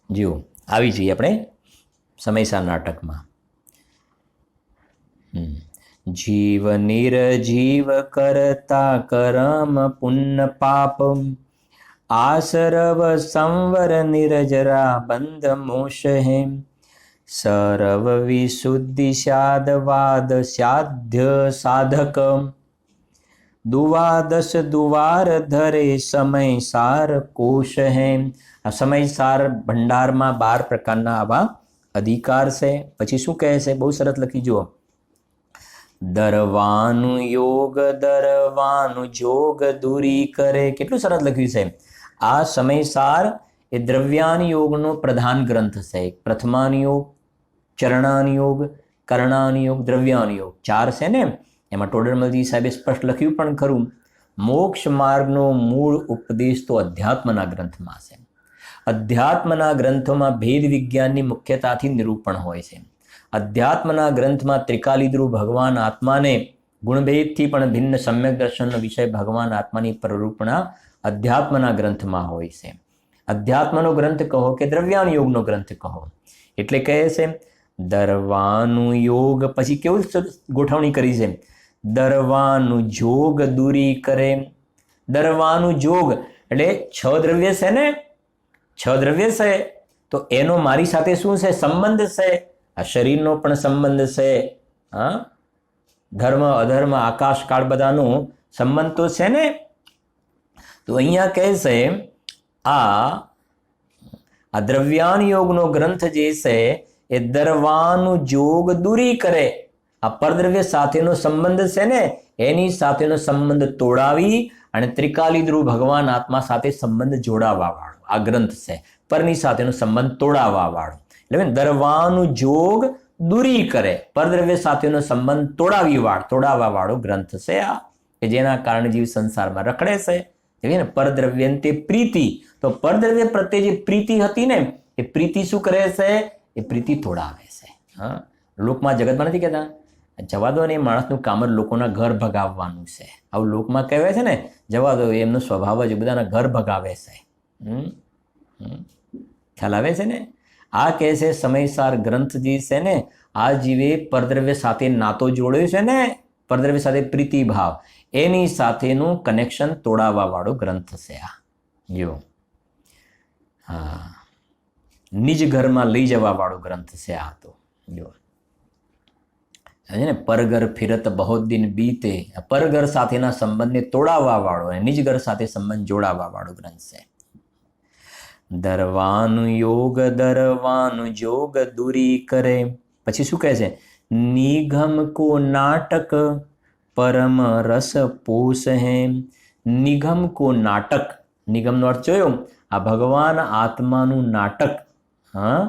જુઓ, આવી જઈએ આપણે સમયસર નાટકમાં. જીવ નિર્જીવ કરતા કરમ પુણ્ય પાપ, આસરવ સંવર નિરજરા બંધ મોષહે, સરવ વિશુદ્ધિ સાદવાદ સાધ્ય સાધક, દુવાદશ દુવાર ધરે સમય સાર કોશ હે. આ સમય સાર ભંડારમાં 12 પ્રકારના આવા અધિકાર છે. પછી શું કહે છે? બહુ સરસ લખી જુઓ. દરવાનું યોગ દરવાનું જોગ દૂરી કરે. કેટલું સરસ લખ્યું છે. આ સમય સાર એ દ્રવ્યાન યોગનો પ્રધાન ગ્રંથ છે. પ્રથમાન યોગ, ચરણાન યોગ, કરણાન યોગ, દ્રવ્યાન યોગ, 4 છે ને. એમાં ટોડરમલજી સાહેબે સ્પષ્ટ લખ્યું પણ ખરું, મોક્ષ માર્ગનો મૂળ ઉપદેશ તો અધ્યાત્મના ગ્રંથમાં છે. અધ્યાત્મના ગ્રંથોમાં ભેદ વિજ્ઞાનની મુખ્યતાથી નિરૂપણ હોય છે. અધ્યાત્મના ગ્રંથમાં ત્રિકાલીદ્રુ ભગવાન આત્માને ગુણભેદથી પણ ભિન્ન સમ્યક દર્શનનો વિષય ભગવાન આત્માની પ્રરૂપણા અધ્યાત્મના ગ્રંથમાં હોય છે. અધ્યાત્મનો ગ્રંથ કહો કે દ્રવ્યાન યોગનો ગ્રંથ કહો. એટલે કહે છે દરવાનું યોગ, પછી કેવું ગોઠવણી કરી છે? દરવાનું જોગ દૂરી કરે. દરવાનું જોગ એટલે 6 દ્રવ્ય છે ને, 6 દ્રવ્ય છે, તો એનો મારી સાથે શું છે? સંબંધ છે. આ શરીરનો પણ સંબંધ છે. હા, ધર્મ અધર્મ આકાશ કાળ બધાનો સંબંધ તો છે ને. તો અહીંયા કહે છે આ દ્રવ્યાન યોગનો ગ્રંથ જે છે એ દરવાનું જોગ દૂરી કરે. આ પરદ્રવ્ય સાથેનો સંબંધ છે ને, એની સાથેનો સંબંધ તોડાવી અને ત્રિકાલીદ્રુ ભગવાન આત્મા સાથે સંબંધ જોડાવા વાળો આ ગ્રંથ છે. પરની સાથેનો સંબંધ તોડાવવા વાળો એટલે દરવાનું જોગ દૂરી કરે, પરદ્રવ્ય સાથેનો સંબંધ તોડાવવા વાળો ગ્રંથ છે આ, કે જેના કારણે જીવ સંસારમાં રખડે છે. પરદ્રવ્યંતે પ્રીતિ, તો પરદ્રવ્ય પ્રત્યે જે પ્રીતિ હતી ને, એ પ્રીતિ શું કરે છે? એ પ્રીતિ તોડાવે છે. હા, લોકમાં જગતમાં નથી કહેતા જવા દો ને, માણસનું કામ જ લોકોના ઘર ભગાવવાનું છે. આવું લોકમાં કહેવાય છે ને, જવા દો, એમનો સ્વભાવ જ બધાના ઘર ભગાવે છે. ખ્યાલ આવે છે ને? આ કહે છે સમયસાર ગ્રંથ જે છે ને, આ જીવે પરદ્રવ્ય સાથે નાતો જોડ્યો છે ને, પરદ્રવ્ય સાથે પ્રીતિ ભાવ, એની સાથેનું કનેક્શન તોડાવવા વાળો ગ્રંથ છે આ. જો, હા, નિજ ઘરમાં લઈ જવા વાળો ગ્રંથ છે આ. તો જો ને, પરઘર ફિરત બહુ દિન બીતે, પરઘર સાથેના સંબંધને તોડાવવા વાળો અને નિજ ઘર સાથે સંબંધ જોડાવવા વાળો ગ્રંથ છે. દરવાનું યોગ દરવાનું જોગ દૂરી કરે. પછી શું કહે છે? નિગમ કો નાટક परम रस पोष है। निगम को नाटक, નિગમનો અર્થ જોયો, આ ભગવાન આત્માનું નાટક. હા,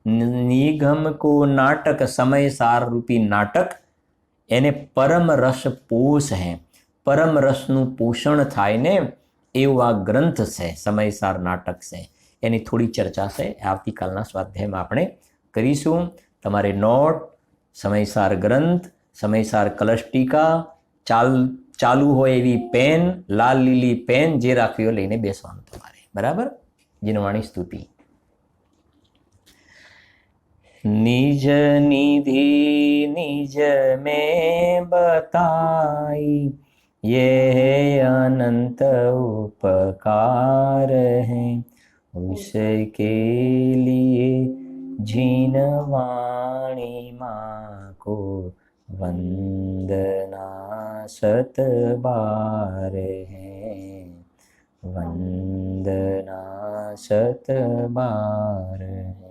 નિગમ કો નાટક, સમય સાર રૂપી નાટક, એને પરમ રસ પોષ હે, પરમ રસનું પોષણ થાય ને એવું આ ગ્રંથ છે, સમયસાર નાટક છે. એની થોડી ચર્ચા છે આવતીકાલના સ્વાધ્યાયમાં આપણે કરીશું. તમારે નોટ, સમયસાર ગ્રંથ, સમયસાર કલશ ટીકા, ચાલુ હોય એવી પેન, લાલ લીલી પેન જે રાખવી હોય લઈને બેસવાનું તમારે. બરાબર? જીનવાણી સ્તુતિ. निज निधि निज में बताई, ये अनंत उपकार है, उसके लिए जीनवाणी माँ को वंदना शत बार है, वंदना शत बार है.